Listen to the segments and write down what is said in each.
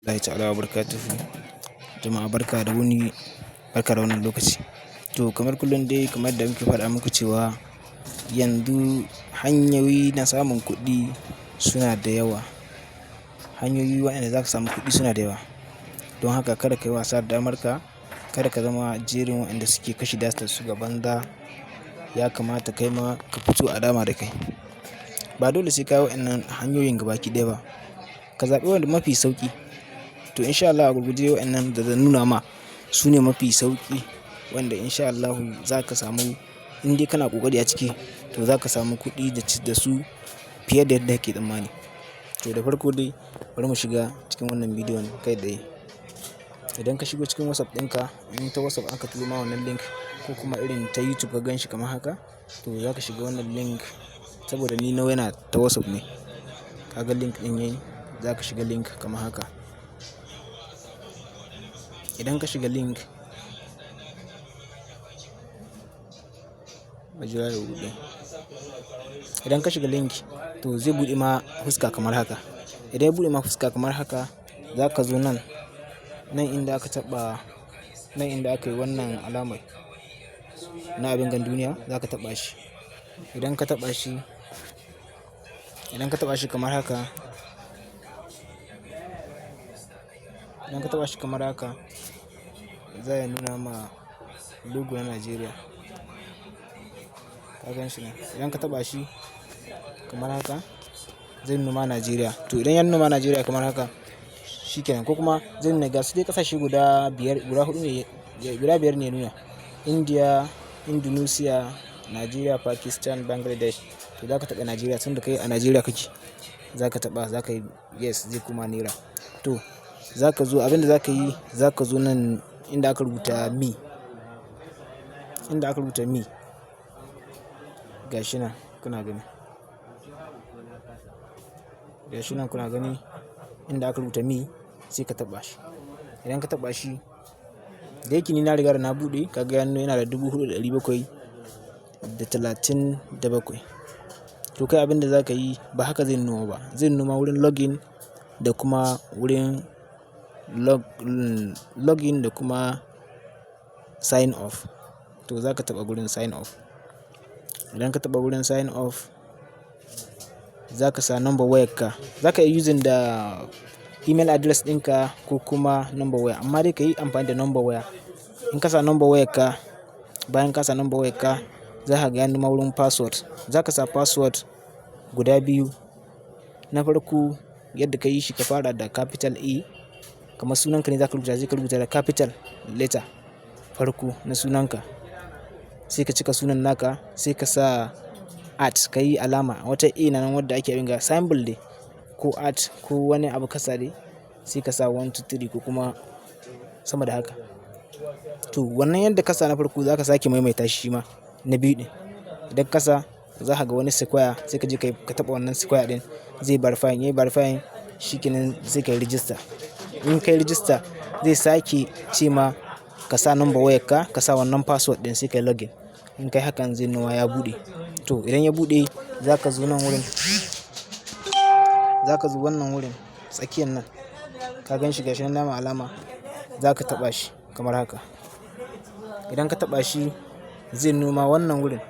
Allah ta'ala wa barakatuhu. Jama'a barka da wuni, barka da wannan lokaci. To kamar kullum dai kamar da muke faɗa muku cewa yanzu hanyoyi na samun kuɗi suna da yawa. Hanyoyi waɗanda za ka samu kuɗi suna da yawa. Don haka kada ka yi wasa da damarka, kada ka zama jerin waɗanda suke kashe dasta su gaban da ya kamata kai ma ka fito a dama da kai. Ba dole sai ka yi waɗannan hanyoyin gabaki ɗaya ba. Ka zaɓi wanda mafi sauƙi. To in sha Allah a gurguje waɗannan da zan nuna ma su ne mafi sauƙi wanda in sha Allahu za ka samu in dai kana ƙoƙari a ciki to za ka samu kuɗi da su fiye da yadda kake tsammani. To da farko dai bari mu shiga cikin wannan bidiyon kai tsaye. Idan ka shigo cikin WhatsApp ɗinka, in ta WhatsApp aka turo ma wannan link ko kuma irin ta YouTube ka gan shi kamar haka, to za ka shiga wannan link saboda ni nawa yana ta WhatsApp ne. Ka ga link ɗin yayi, za ka shiga link kamar haka. Idan ka shiga link, majira ya buɗe. Idan ka shiga link to zai buɗe ma fuska kamar haka. Idan ya buɗe ma fuska kamar haka, za ka zo nan inda aka taɓa, nan inda aka yi wannan alamar na abin gan duniya, za ka taɓa shi. Idan ka taɓa shi kamar haka, zai nuna ma logo na Najeriya. Ka gan shi nan. Idan ka taɓa shi kamar haka, zai nuna ma Najeriya. To idan ya nuna ma Najeriya kamar haka, shi kenan. Ko kuma zai nuna gasu dai ƙasashe guda biyar ne nuna. India, Indonesia, Najeriya, Pakistan, Bangladesh. To za ka taɓa Najeriya tunda kai a Najeriya kake. Za ka taɓa, za ka yi yes zai kuma naira. To za ka zo abinda za ka yi, za ka zo nan inda aka rubuta me. Inda aka rubuta me. Ga shi nan kuna gani. Ga shi nan kuna gani inda aka rubuta me sai ka taɓa shi. Idan ka taɓa shi, da yake ni na riga da na buɗe, ka ga yana da 4,737. To kai abinda za ka yi ba haka zai nuna ba. Zai nuna wurin login da kuma wurin login da kuma sign off. To za ka taɓa wurin sign off. Idan ka taɓa wurin sign off, za ka sa number wayarka. Za ka yi using da email address ɗinka ko kuma number waya. Amma dai ka yi amfani da number waya. In ka sa number wayarka, bayan ka sa number wayarka, za ka ga ya nuna wurin password. Za ka sa password guda biyu. Na farko yadda ka yi shi ka fara da capital A. Kamar sunanka ne za ka rubuta, zai ka rubuta da capital letter farko na sunanka. Sai ka cika sunan naka, sai ka sa @ ka yi alama wata A nan wadda ake yin ga symbol dai ko @ ko wani abu ka sa dai. Sai ka sa 1 2 3 ko kuma sama da haka. To wannan yadda ka sa na farko za ka sake maimaita shi ma na biyu ɗin. Idan ka sa za ka ga wani square sai ka je ka taɓa wannan square ɗin zai verify. Yayi verify shi kenan sai ka yi register. In ka yi register zai sake ce ma ka sa number wayarka, ka sa wannan password ɗin sai ka yi login. In kai hakan zai nuna ya buɗe. To idan ya buɗe za ka zo nan wurin. Za ka zo wannan wurin tsakiyan nan. Ka gan shi gashi nan nama alama. Za ka taɓa shi kamar haka. Idan ka taɓa shi zai nuna wannan wurin.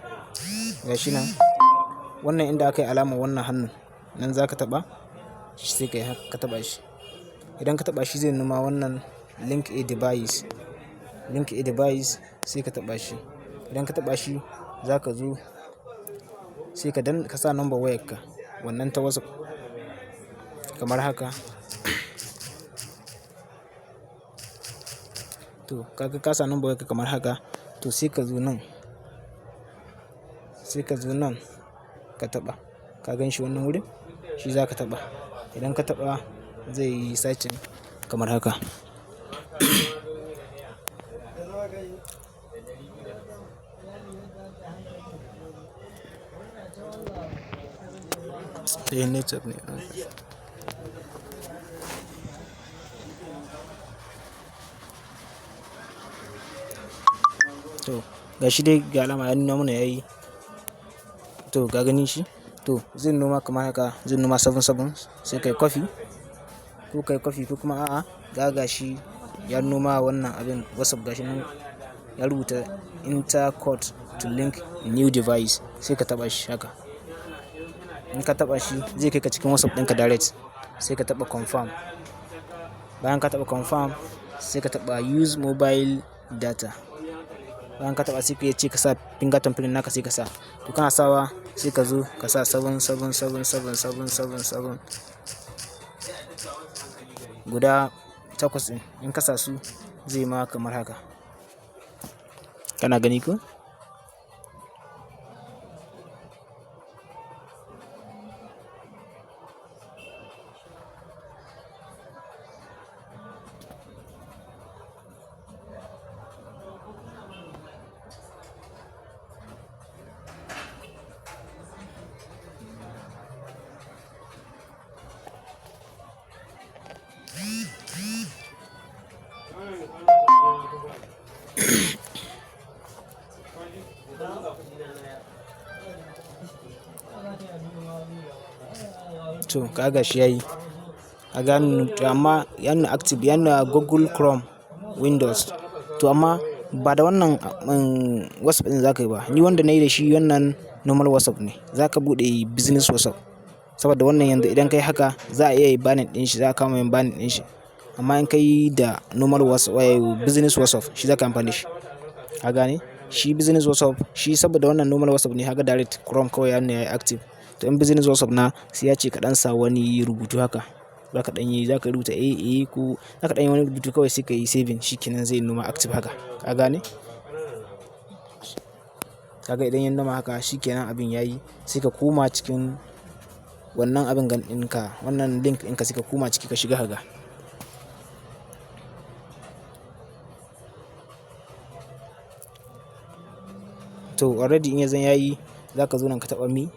Gashi nan. Wannan inda aka yi alama wannan hannun nan za ka taɓa shi sai ka yi haka ka taɓa shi. Idan ka taɓa shi zai nuna wannan link a device. Link a device sai ka taɓa shi. Idan ka taɓa shi za ka zo sai ka sa number wayarka wannan ta WhatsApp kamar haka. To kaga ka sa number wayarka kamar haka. To sai ka zo nan. Sai ka zo nan ka taɓa. Ka gan shi wannan wurin? Shi za ka taɓa. Idan ka taɓa zai yi searching kamar haka. Network ne. To gashi dai ga alama ya nuna mana yayi. To ka gani shi? To zai nuna kamar haka, zai nuna 77 sai kai copy ko kai kwafi ko kuma a'a ga shi ya noma wannan abin WhatsApp gashi nan ya rubuta enter code to link new device, sai ka taba shi haka. In ka taba shi zai kai ka cikin WhatsApp ɗinka direct, sai ka taba confirm. Bayan ka taba confirm sai ka taba use mobile data. Bayan ka taba sai ka ce ka sa finger thumbprint naka sai ka sa. To kana sawa sai ka zo ka sa 7777777 guda 8 ɗin. In ka sa su zai ma kamar haka. Kana gani ko? To kaga shi yayi. Kaga to amma yana active, yana Google Chrome Windows. To amma ba da wannan WhatsApp ɗin zaka yi ba. Ni wanda nayi da shi wannan normal WhatsApp ne. Zaka buɗe business WhatsApp. Saboda wannan yanzu idan kai haka za a iya yi banning ɗin shi, za a kama yin banning ɗin shi. Amma in kai da normal WhatsApp, business WhatsApp shi zaka amfani da shi. Ka gane? Shi business WhatsApp shi saboda wannan normal WhatsApp ne haka direct Chrome kawai yana yayi active. To in business WhatsApp na sai ya ce ka ɗan sa wani rubutu haka. Zaka rubuta ko zaka ɗan yi wani rubutu kawai sai ka yi saving, shikenan zai noma active haka. Ka gane? Kaga idan ya noma haka shikenan abin yayi, sai ka koma cikin wannan abin gan ɗinka, wannan link ɗinka sai ka koma ciki ka shiga haka. To already in yanzu yayi, zaka zo nan ka taɓa mi.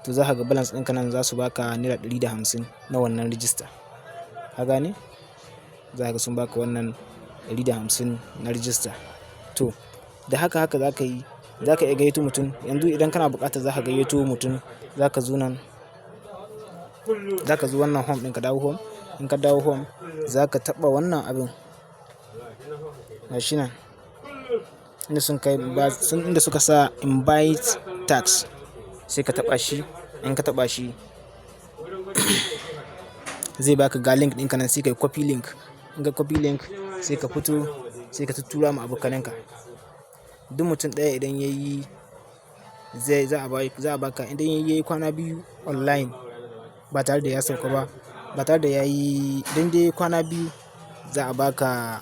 To za ka ga balance ɗinka nan za su baka naira 150 na wannan register. Ka gane? Za ka ga sun baka wannan 150 na register. To da haka za ka yi, za ka iya gayyato mutum. Yanzu idan kana buƙatar za ka gayyato mutum, za ka zo nan, za ka zo wannan home ɗin ka dawo home. In ka dawo home za ka taɓa wannan abin. Gashi nan. Inda suka sa invite tax, sai ka taɓa shi. In ka taɓa shi zai baka ga link ɗinka nan, sai ka yi copy link. In ka copy link sai ka fito sai ka tuttura ma abokananka. Duk mutum ɗaya idan yayi za a baka idan yayi kwana 2 online ba tare da ya sauka ba tare da yayi, idan dai kwana 2 za a baka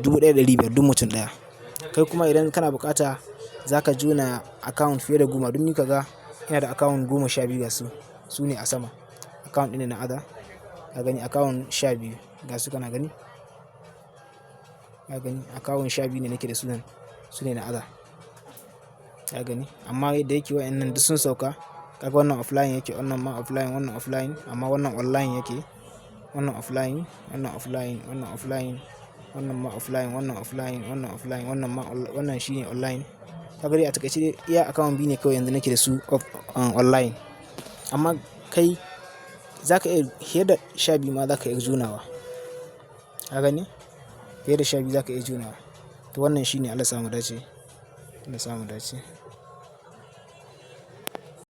1500 duk mutum ɗaya. Kai kuma idan kana bukata za ka jona account fiye da 10. Don ni kaga ina da account 12 ga su ne a sama. Account ɗin na ada. Ka gani account 12 ga su kana gani? Ka gani account 12 ne nake da su nan, su ne na ada. Ka gani? Amma da yake wa'annan duk sun sauka. Kaga wannan offline yake, wannan ma offline, wannan offline, amma wannan online yake. Wannan offline, wannan offline, wannan offline, wannan ma offline, wannan offline, wannan offline, wannan shine online. Kaga dai a takaice dai iya account 2 ne kawai yanzu nake da su online. Amma kai zaka iya fiye da 12 ma zaka iya jonawa. Ka gani? Fiye da 12 zaka iya jonawa. To wannan shine Allah sa mu dace. Allah sa mu dace.